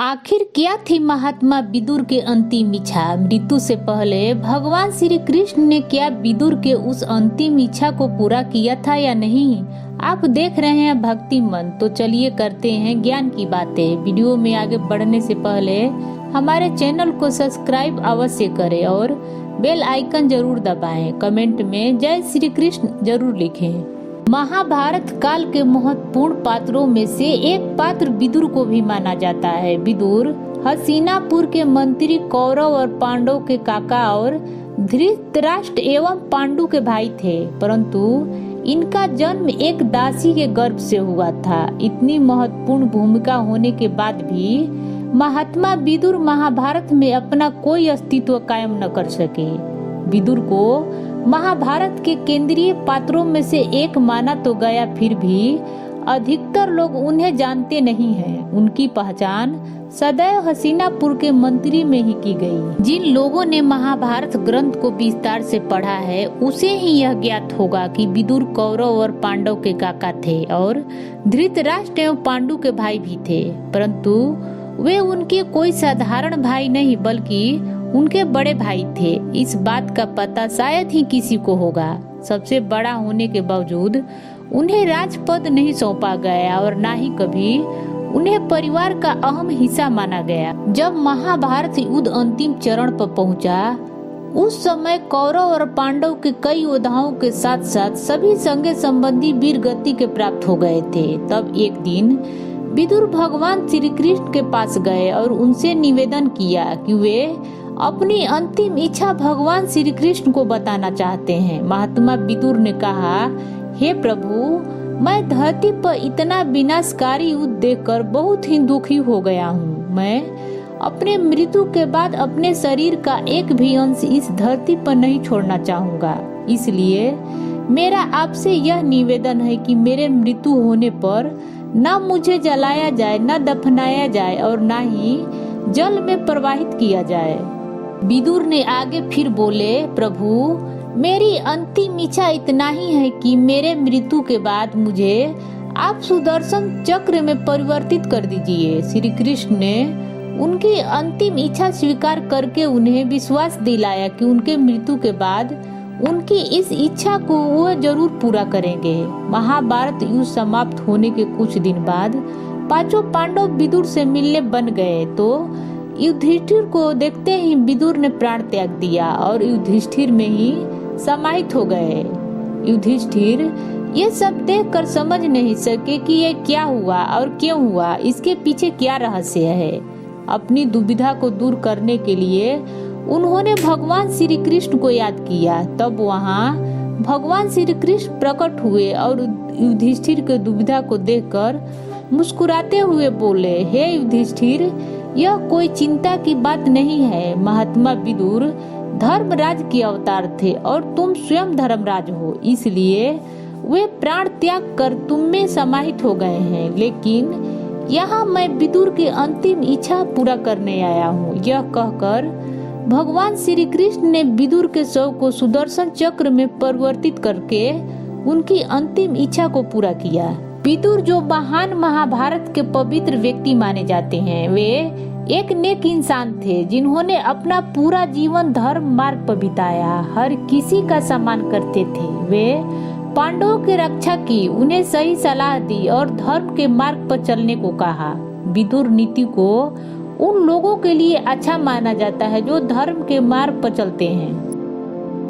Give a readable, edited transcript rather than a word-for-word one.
आखिर क्या थी महात्मा विदुर के अंतिम इच्छा। मृत्यु से पहले भगवान श्री कृष्ण ने क्या विदुर के उस अंतिम इच्छा को पूरा किया था या नहीं। आप देख रहे हैं भक्ति मन, तो चलिए करते हैं ज्ञान की बातें। वीडियो में आगे बढ़ने से पहले हमारे चैनल को सब्सक्राइब अवश्य करें और बेल आइकन जरूर दबाएं। कमेंट में जय श्री कृष्ण जरूर लिखें। महाभारत काल के महत्वपूर्ण पात्रों में से एक पात्र विदुर को भी माना जाता है। विदुर हस्तिनापुर के मंत्री, कौरव और पांडव के काका और धृतराष्ट्र एवं पांडु के भाई थे, परंतु इनका जन्म एक दासी के गर्भ से हुआ था। इतनी महत्वपूर्ण भूमिका होने के बाद भी महात्मा विदुर महाभारत में अपना कोई अस्तित्व कायम न कर सके। विदुर को महाभारत के केंद्रीय पात्रों में से एक माना तो गया, फिर भी अधिकतर लोग उन्हें जानते नहीं हैं। उनकी पहचान सदैव हस्तिनापुर के मंत्री में ही की गई। जिन लोगों ने महाभारत ग्रंथ को विस्तार से पढ़ा है उसे ही यह ज्ञात होगा कि विदुर कौरव और पांडव के काका थे और धृतराष्ट्र एवं पांडु के भाई भी थे, परंतु वे उनके कोई साधारण भाई नहीं बल्कि उनके बड़े भाई थे। इस बात का पता शायद ही किसी को होगा। सबसे बड़ा होने के बावजूद उन्हें राजपद नहीं सौंपा गया और ना ही कभी उन्हें परिवार का अहम हिस्सा माना गया। जब महाभारत युद्ध अंतिम चरण पर पहुंचा, उस समय कौरव और पांडव के कई योद्धाओं के साथ साथ सभी संगे संबंधी वीर गति के प्राप्त हो गए थे। तब एक दिन विदुर भगवान श्री कृष्ण के पास गए और उनसे निवेदन किया कि वे अपनी अंतिम इच्छा भगवान श्री कृष्ण को बताना चाहते हैं। महात्मा विदुर ने कहा, हे प्रभु, मैं धरती पर इतना विनाशकारी युद्ध देखकर बहुत ही दुखी हो गया हूँ। मैं अपने मृत्यु के बाद अपने शरीर का एक भी अंश इस धरती पर नहीं छोड़ना चाहूँगा। इसलिए मेरा आपसे यह निवेदन है कि मेरे मृत्यु होने पर न मुझे जलाया जाए, न दफनाया जाए और न ही जल में प्रवाहित किया जाए। विदुर ने आगे फिर बोले, प्रभु, मेरी अंतिम इच्छा इतना ही है कि मेरे मृत्यु के बाद मुझे आप सुदर्शन चक्र में परिवर्तित कर दीजिए। श्री कृष्ण ने उनकी अंतिम इच्छा स्वीकार करके उन्हें विश्वास दिलाया कि उनके मृत्यु के बाद उनकी इस इच्छा को वो जरूर पूरा करेंगे। महाभारत युद्ध समाप्त होने के कुछ दिन बाद पांचों पांडव विदुर से मिलने बन गए, तो युधिष्ठिर को देखते ही विदुर ने प्राण त्याग दिया और युधिष्ठिर में ही समाहित हो गए। युधिष्ठिर ये सब देखकर समझ नहीं सके कि ये क्या हुआ और क्यों हुआ, इसके पीछे क्या रहस्य है। अपनी दुविधा को दूर करने के लिए उन्होंने भगवान श्री कृष्ण को याद किया। तब वहाँ भगवान श्री कृष्ण प्रकट हुए और युधिष्ठिर के दुविधा को देखकर मुस्कुराते हुए बोले, हे युधिष्ठिर, यह कोई चिंता की बात नहीं है। महात्मा विदुर धर्मराज के अवतार थे और तुम स्वयं धर्मराज हो, इसलिए वे प्राण त्याग कर तुम में समाहित हो गए हैं। लेकिन यहाँ मैं विदुर की अंतिम इच्छा पूरा करने आया हूँ। यह कहकर भगवान श्री कृष्ण ने विदुर के शव को सुदर्शन चक्र में परिवर्तित करके उनकी अंतिम इच्छा को पूरा किया। विदुर जो महान महाभारत के पवित्र व्यक्ति माने जाते हैं, वे एक नेक इंसान थे जिन्होंने अपना पूरा जीवन धर्म मार्ग पर बिताया, हर किसी का सम्मान करते थे। वे पांडवों की रक्षा की, उन्हें सही सलाह दी और धर्म के मार्ग पर चलने को कहा। विदुर नीति को उन लोगों के लिए अच्छा माना जाता है जो धर्म के मार्ग पर चलते हैं।